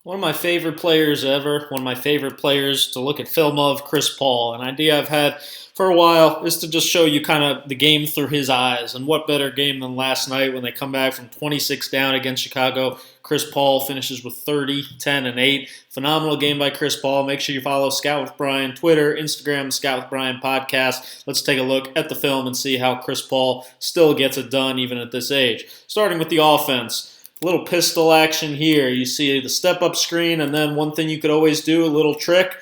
One of my favorite players ever, one of my favorite players to look at film of, Chris Paul. An idea I've had for a while is to just show you kind of the game through his eyes. And what better game than last night when they come back from 26 down against Chicago. Chris Paul finishes with 30, 10, and 8. Phenomenal game by Chris Paul. Make sure you follow Scout with Bryan, Twitter, Instagram, Scout with Bryan podcast. Let's take a look at the film and see how Chris Paul still gets it done even at this age. Starting with the offense. A little pistol action here. You see the step-up screen, and then one thing you could always do, a little trick.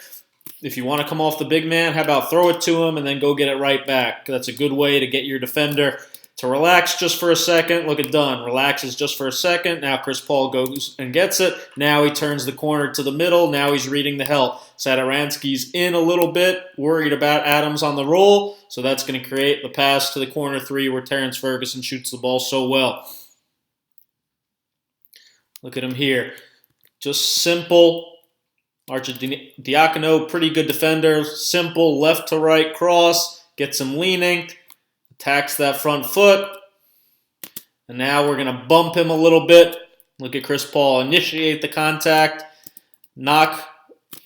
If you want to come off the big man, how about throw it to him and then go get it right back? That's a good way to get your defender to relax just for a second. Look at done. Relaxes just for a second. Now Chris Paul goes and gets it. Now he turns the corner to the middle. Now he's reading the help. Satoransky's in a little bit, worried about Adams on the roll, so that's going to create the pass to the corner three where Terrence Ferguson shoots the ball so well. Look at him here. Just simple. Arcidiacono, pretty good defender. Simple left to right cross. Gets him leaning. Attacks that front foot. And now we're going to bump him a little bit. Look at Chris Paul. Initiate the contact. Knock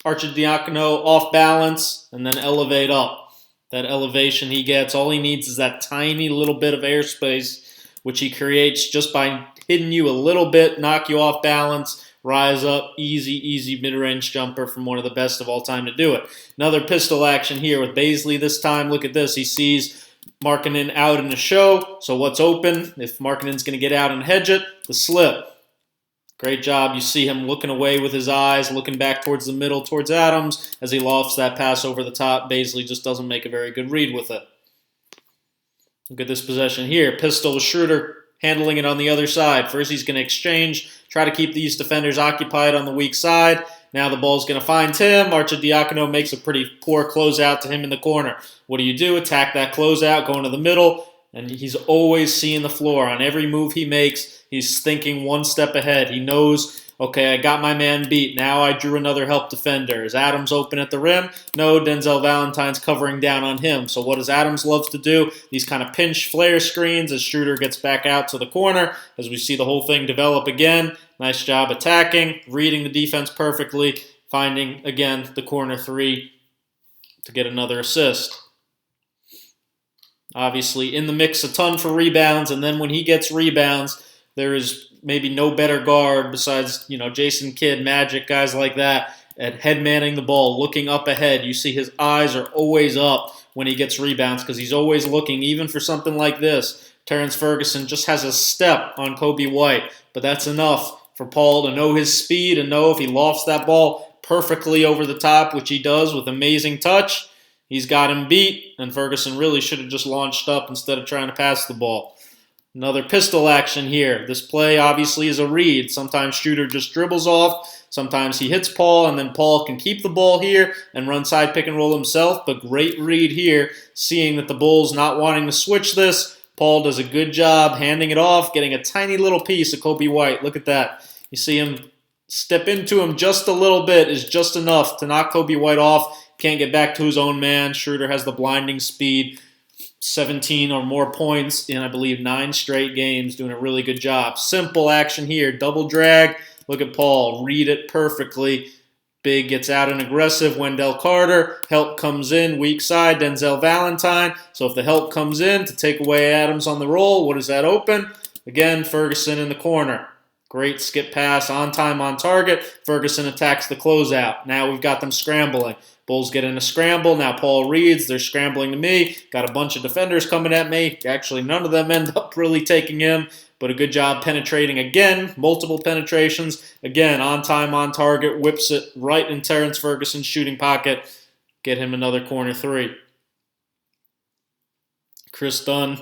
Arcidiacono off balance. And then elevate up. That elevation he gets, all he needs is that tiny little bit of airspace, which he creates just by hitting you a little bit, knock you off balance, rise up, easy mid-range jumper from one of the best of all time to do it. Another pistol action here with Bazley this time. Look at this. He sees Markkanen out in the show, so what's open? If Markkanen's going to get out and hedge it, the slip. Great job. You see him looking away with his eyes, looking back towards the middle, towards Adams, as he lofts that pass over the top. Bazley just doesn't make a very good read with it. Look at this possession here. Pistol with Schroeder handling it on the other side. First he's going to exchange, try to keep these defenders occupied on the weak side. Now the ball's going to find Tim. Arcidiacono makes a pretty poor closeout to him in the corner. What do? Attack that closeout, going to the middle, and he's always seeing the floor. On every move he makes, he's thinking one step ahead. He knows, okay, I got my man beat. Now I drew another help defender. Is Adams open at the rim? No, Denzel Valentine's covering down on him. So what does Adams love to do? These kind of pinch flare screens as Schroeder gets back out to the corner, as we see the whole thing develop again. Nice job attacking, reading the defense perfectly, finding, again, the corner three to get another assist. Obviously in the mix a ton for rebounds, and then when he gets rebounds, there is maybe no better guard besides, Jason Kidd, Magic, guys like that, at head manning the ball, looking up ahead. You see his eyes are always up when he gets rebounds because he's always looking, even for something like this. Terrence Ferguson just has a step on Kobe White, but that's enough for Paul to know his speed and know if he lofts that ball perfectly over the top, which he does with amazing touch, he's got him beat, and Ferguson really should have just launched up instead of trying to pass the ball. Another pistol action here. This play obviously is a read. Sometimes Schroeder just dribbles off. Sometimes he hits Paul, and then Paul can keep the ball here and run side pick and roll himself. But great read here, seeing that the Bulls not wanting to switch this. Paul does a good job handing it off, getting a tiny little piece of Kobe White. Look at that. You see him step into him just a little bit is just enough to knock Kobe White off. Can't get back to his own man. Schroeder has the blinding speed. 17 or more points in, I believe, 9 straight games, doing a really good job. Simple action here, double drag. Look at Paul, read it perfectly. Big gets out and aggressive. Wendell Carter, help comes in, weak side, Denzel Valentine. So if the help comes in to take away Adams on the roll, what does that open? Again, Ferguson in the corner. Great skip pass, on time, on target. Ferguson attacks the closeout. Now we've got them scrambling. Bulls get in a scramble. Now Paul reads. They're scrambling to me. Got a bunch of defenders coming at me. Actually, none of them end up really taking him, but a good job penetrating again. Multiple penetrations. Again, on time, on target. Whips it right in Terrence Ferguson's shooting pocket. Get him another corner three. Chris Dunn,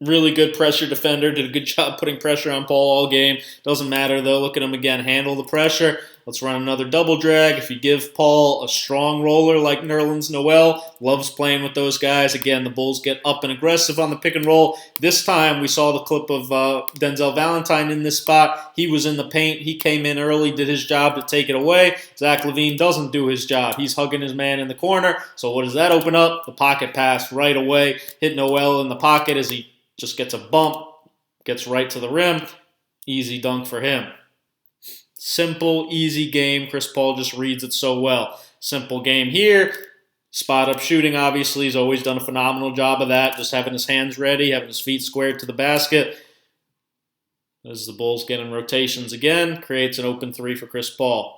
really good pressure defender. Did a good job putting pressure on Paul all game. Doesn't matter, though. Look at him again. Handle the pressure. Let's run another double drag. If you give Paul a strong roller like Nerlens Noel, loves playing with those guys. Again, the Bulls get up and aggressive on the pick and roll. This time we saw the clip of Denzel Valentine in this spot. He was in the paint. He came in early, did his job to take it away. Zach LaVine doesn't do his job. He's hugging his man in the corner. So what does that open up? The pocket pass right away. Hit Noel in the pocket as he just gets a bump, gets right to the rim. Easy dunk for him. Simple, easy game. Chris Paul just reads it so well. Simple game here. Spot up shooting, obviously. He's always done a phenomenal job of that. Just having his hands ready, having his feet squared to the basket. As the Bulls get in rotations again, creates an open three for Chris Paul.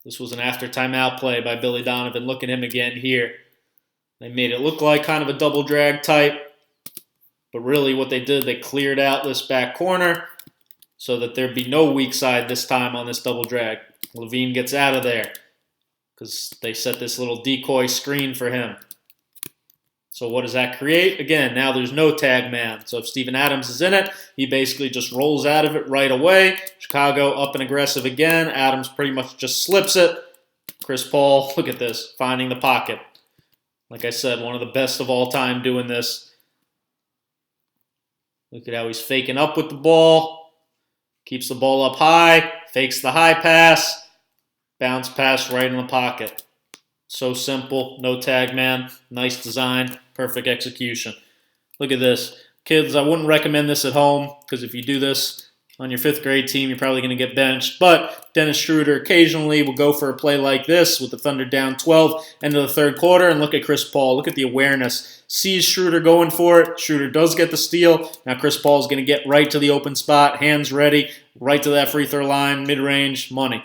This was an after timeout play by Billy Donovan. Look at him again here. They made it look like kind of a double drag type, but really what they did, they cleared out this back corner so that there'd be no weak side this time on this double drag. LaVine gets out of there because they set this little decoy screen for him. So what does that create? Again, now there's no tag man. So if Steven Adams is in it, he basically just rolls out of it right away. Chicago up and aggressive again. Adams pretty much just slips it. Chris Paul, look at this, finding the pocket. Like I said, one of the best of all time doing this. Look at how he's faking up with the ball. Keeps the ball up high. Fakes the high pass. Bounce pass right in the pocket. So simple. No tag man. Nice design. Perfect execution. Look at this. Kids, I wouldn't recommend this at home because if you do this on your 5th grade team, you're probably going to get benched. But Dennis Schroeder occasionally will go for a play like this with the Thunder down 12 into the 3rd quarter. And look at Chris Paul. Look at the awareness. Sees Schroeder going for it. Schroeder does get the steal. Now Chris Paul is going to get right to the open spot. Hands ready. Right to that free throw line. Mid-range. Money.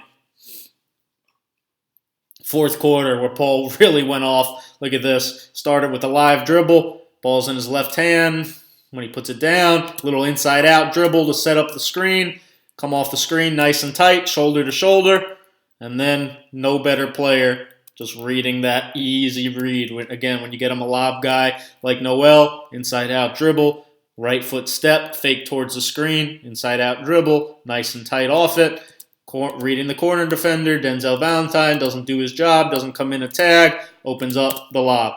4th quarter where Paul really went off. Look at this. Started with a live dribble. Ball's in his left hand. When he puts it down, little inside-out dribble to set up the screen. Come off the screen nice and tight, shoulder to shoulder. And then no better player just reading that easy read. Again, when you get him a lob guy like Noel, inside-out dribble, right foot step, fake towards the screen, inside-out dribble, nice and tight off it. Reading the corner defender, Denzel Valentine doesn't do his job, doesn't come in a tag, opens up the lob.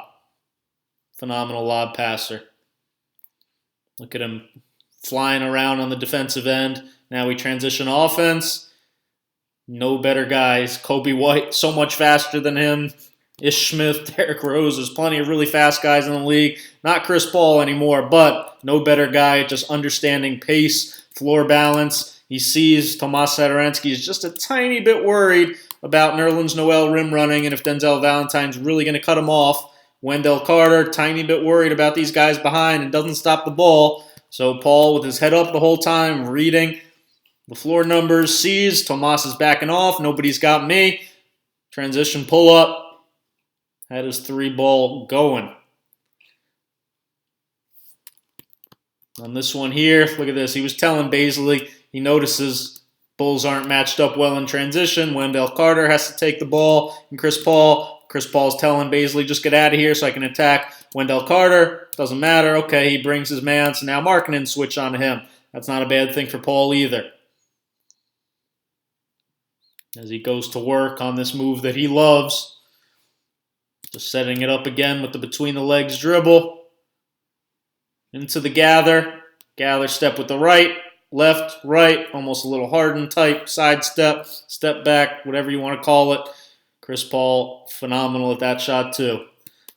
Phenomenal lob passer. Look at him flying around on the defensive end. Now we transition offense. No better guys. Kobe White, so much faster than him. Ish Smith, Derrick Rose. There's plenty of really fast guys in the league. Not Chris Paul anymore, but no better guy at just understanding pace, floor balance. He sees Tomas Satoransky is just a tiny bit worried about Nerlens Noel rim running and if Denzel Valentine's really going to cut him off. Wendell Carter, tiny bit worried about these guys behind and doesn't stop the ball. So Paul, with his head up the whole time, reading the floor numbers, sees Tomas is backing off. Nobody's got me. Transition pull up. Had his 3-ball going. On this one here, look at this. He was telling Baisley, he notices Bulls aren't matched up well in transition. Wendell Carter has to take the ball. And Chris Paul's telling Baisley, just get out of here so I can attack Wendell Carter. Doesn't matter. Okay, he brings his man. So now Markkanen switch on him. That's not a bad thing for Paul either. As he goes to work on this move that he loves. Just setting it up again with the between the legs dribble. Into the gather. Gather step with the right. Left, right. Almost a little Harden type. Side step. Step back. Whatever you want to call it. Chris Paul, phenomenal at that shot too.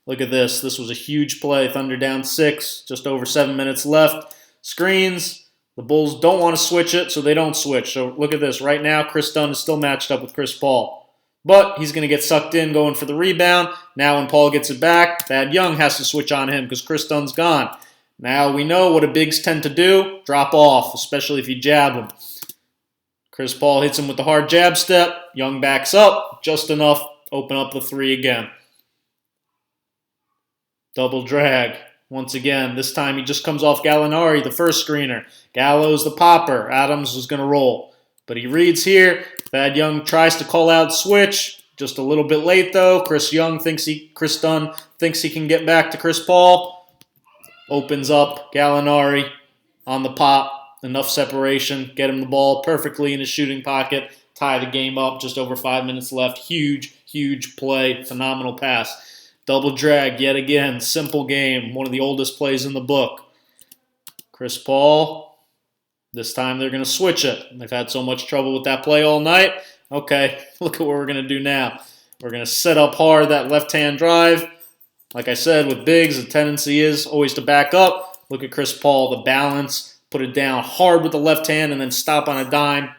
Look at this. This was a huge play. Thunder down 6. Just over 7 minutes left. Screens. The Bulls don't want to switch it, so they don't switch. So look at this. Right now, Chris Dunn is still matched up with Chris Paul. But he's going to get sucked in going for the rebound. Now when Paul gets it back, Thad Young has to switch on him because Chris Dunn's gone. Now we know what a bigs tend to do. Drop off, especially if you jab him. Chris Paul hits him with the hard jab step. Young backs up. Just enough. Open up the 3 again. Double drag. Once again, this time he just comes off Gallinari, the first screener. Gallo's the popper. Adams was going to roll. But he reads here. Thad Young tries to call out switch. Just a little bit late, though. Chris Dunn thinks he can get back to Chris Paul. Opens up. Gallinari on the pop. Enough separation. Get him the ball perfectly in his shooting pocket. Tie the game up. Just over 5 minutes left. Huge, huge play. Phenomenal pass. Double drag yet again. Simple game. One of the oldest plays in the book. Chris Paul. This time they're going to switch it. They've had so much trouble with that play all night. Okay, look at what we're going to do now. We're going to set up hard that left-hand drive. Like I said, with bigs, the tendency is always to back up. Look at Chris Paul, the balance, put it down hard with the left hand and then stop on a dime.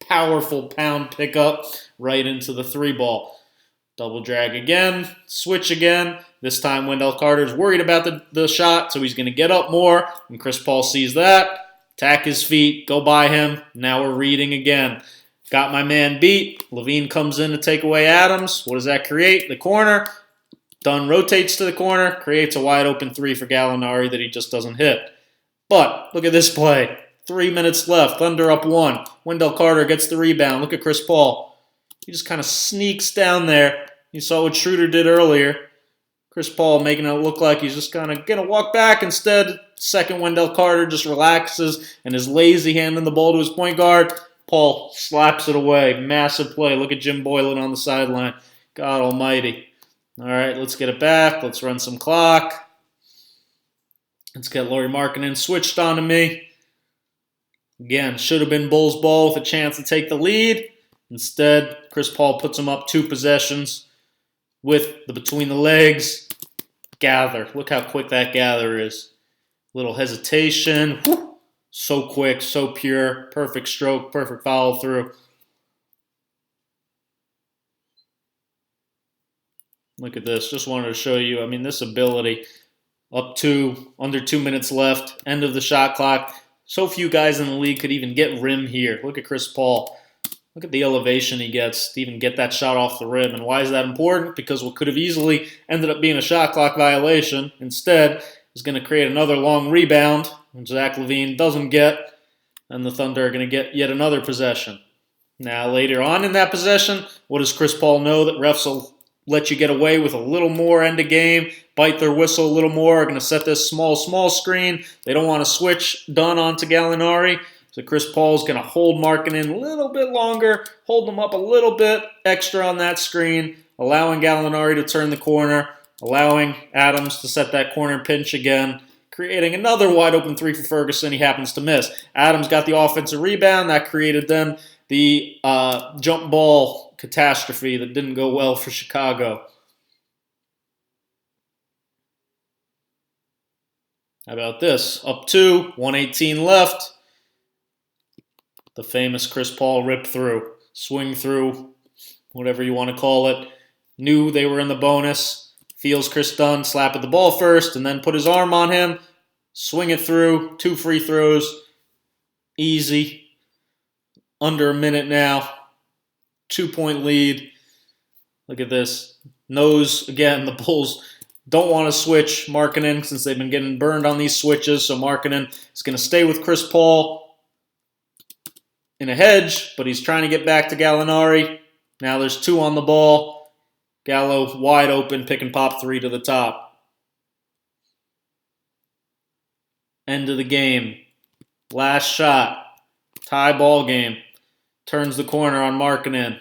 Powerful pound pickup right into the 3-ball. Double drag again, switch again. This time Wendell Carter's worried about the shot, so he's going to get up more. And Chris Paul sees that, attack his feet, go by him. Now we're reading again. Got my man beat. LaVine comes in to take away Adams. What does that create? The corner. Dunn rotates to the corner, creates a wide open 3 for Gallinari that he just doesn't hit. But look at this play. 3 minutes left. Thunder up 1. Wendell Carter gets the rebound. Look at Chris Paul. He just kind of sneaks down there. You saw what Schroeder did earlier. Chris Paul making it look like he's just kind of going to walk back. Instead, second Wendell Carter just relaxes and is lazy handing the ball to his point guard. Paul slaps it away. Massive play. Look at Jim Boylan on the sideline. God almighty. All right, let's get it back. Let's run some clock. Let's get Lauri Markkanen switched onto me. Again, should have been Bulls ball with a chance to take the lead. Instead, Chris Paul puts him up 2 possessions with the between the legs gather. Look how quick that gather is. Little hesitation. Whew. So quick, so pure. Perfect stroke, perfect follow through. Look at this. Just wanted to show you, I mean, this ability. Up 2, under 2 minutes left, end of the shot clock. So few guys in the league could even get rim here. Look at Chris Paul. Look at the elevation he gets to even get that shot off the rim. And why is that important? Because what could have easily ended up being a shot clock violation, instead, is going to create another long rebound, which Zach LaVine doesn't get, and the Thunder are going to get yet another possession. Now, later on in that possession, what does Chris Paul know? That refs will let you get away with a little more end of game, bite their whistle a little more, are going to set this small screen. They don't want to switch Dunn onto Gallinari. So Chris Paul is going to hold Markkanen a little bit longer, hold them up a little bit extra on that screen, allowing Gallinari to turn the corner, allowing Adams to set that corner pinch again, creating another wide open 3 for Ferguson. He happens to miss. Adams got the offensive rebound. That created then the jump ball catastrophe that didn't go well for Chicago. How about this? Up 2, 118 left. The famous Chris Paul rip through, swing through, whatever you want to call it. Knew they were in the bonus. Feels Chris Dunn, slap at the ball first, and then put his arm on him. Swing it through, 2 free throws. Easy. Under a minute now. 2-point lead. Look at this. Knows, again, the Bulls don't want to switch Markkanen since they've been getting burned on these switches. So Markkanen is going to stay with Chris Paul in a hedge, but he's trying to get back to Gallinari. Now there's 2 on the ball. Gallo wide open, pick and pop 3 to the top. End of the game. Last shot. Tie ball game. Turns the corner on Markkanen.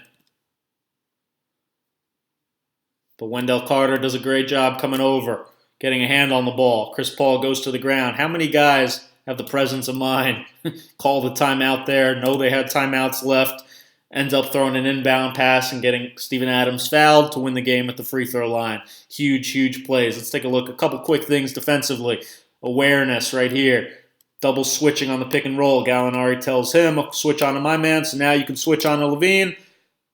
But Wendell Carter does a great job coming over, getting a hand on the ball. Chris Paul goes to the ground. How many guys have the presence of mind, call the timeout there, know they had timeouts left, ends up throwing an inbound pass and getting Steven Adams fouled to win the game at the free throw line. Huge plays. Let's take a look. A couple quick things defensively. Awareness right here. Double switching on the pick and roll. Gallinari tells him, switch on to my man, so now you can switch on to LaVine.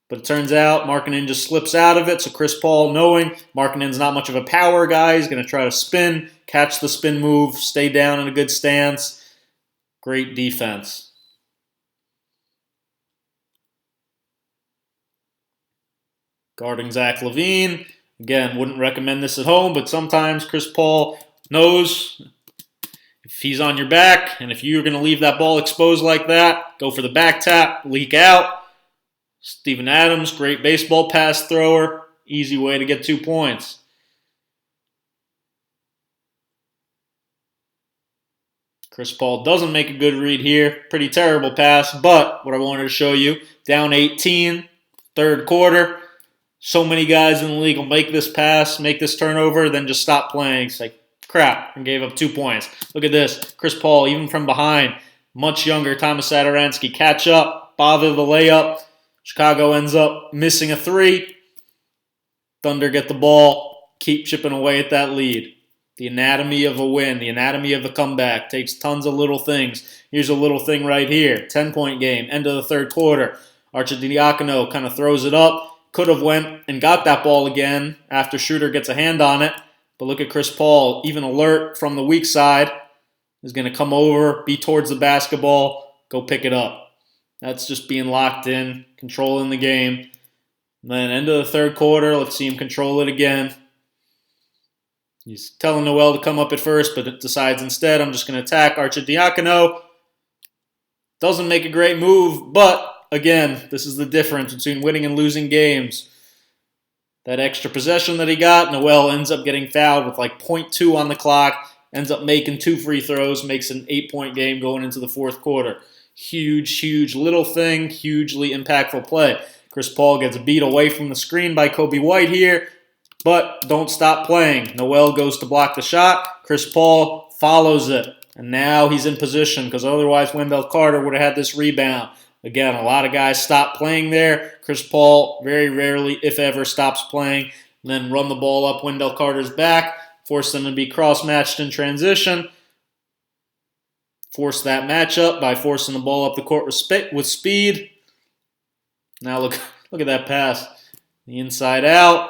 But it turns out Markkanen just slips out of it, so Chris Paul, knowing Markkanen's not much of a power guy, he's going to try to spin, catch the spin move, stay down in a good stance. Great defense. Guarding Zach LaVine. Again, wouldn't recommend this at home, but sometimes Chris Paul knows if he's on your back, and if you're going to leave that ball exposed like that, go for the back tap, leak out. Steven Adams, great baseball pass thrower. Easy way to get 2 points. Chris Paul doesn't make a good read here. Pretty terrible pass, but what I wanted to show you, down 18, third quarter. So many guys in the league will make this pass, make this turnover, then just stop playing. It's like, crap, and gave up 2 points. Look at this. Chris Paul, even from behind, much younger, Thomas Satoransky, catch up, bother the layup. Chicago ends up missing a 3. Thunder get the ball. keep chipping away at that lead. The anatomy of a win, the anatomy of a comeback, takes tons of little things. Here's a little thing right here. 10-point game, end of the third quarter. Arcidiacono kind of throws it up. Could have went and got that ball again after Schroeder gets a hand on it. But look at Chris Paul, even alert from the weak side, is going to come over, be towards the basketball, go pick it up. That's just being locked in, controlling the game. And then end of the third quarter, let's see him control it again. He's telling Noel to come up at first, but it decides instead, I'm just going to attack Arcidiacono. Doesn't make a great move, but again, this is the difference between winning and losing games. That extra possession that he got, Noel ends up getting fouled with like 0.2 on the clock, ends up making 2 free throws, makes an 8-point game going into the fourth quarter. Huge, huge little thing, hugely impactful play. Chris Paul gets beat away from the screen by Kobe White here, but don't stop playing. Noel goes to block the shot. Chris Paul follows it. And now he's in position because otherwise Wendell Carter would have had this rebound. Again, a lot of guys stop playing there. Chris Paul very rarely, if ever, stops playing. And then run the ball up Wendell Carter's back. Force them to be cross-matched in transition. Force that matchup by forcing the ball up the court with speed. Now look at that pass. The inside out.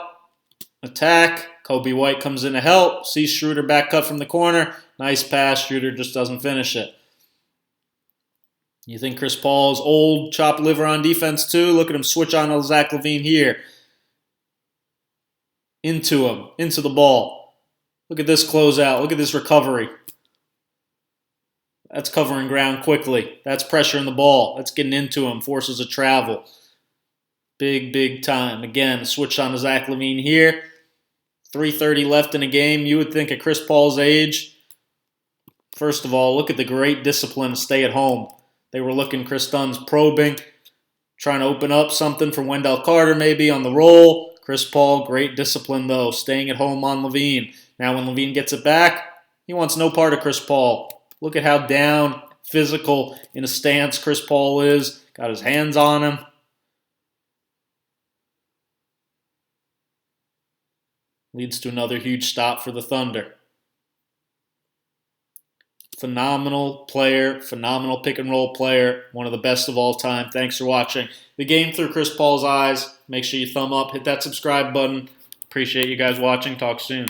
Attack. Kobe White comes in to help. Sees Schroeder back cut from the corner. Nice pass. Schroeder just doesn't finish it. You think Chris Paul's old, chopped liver on defense too? Look at him switch on to Zach LaVine here. Into him. Into the ball. Look at this closeout. Look at this recovery. That's covering ground quickly. That's pressuring the ball. That's getting into him. Forces a travel. Big, big time. Again, switch on to Zach LaVine here. 3:30 left in a game. You would think at Chris Paul's age, first of all, look at the great discipline to stay at home. They were looking, Chris Dunn's probing, trying to open up something for Wendell Carter maybe on the roll. Chris Paul, great discipline though, staying at home on LaVine. Now when LaVine gets it back, he wants no part of Chris Paul. Look at how down, physical, in a stance Chris Paul is. Got his hands on him. Leads to another huge stop for the Thunder. Phenomenal player, phenomenal pick-and-roll player, one of the best of all time. Thanks for watching the game through Chris Paul's eyes. Make sure you thumb up, hit that subscribe button. Appreciate you guys watching. Talk soon.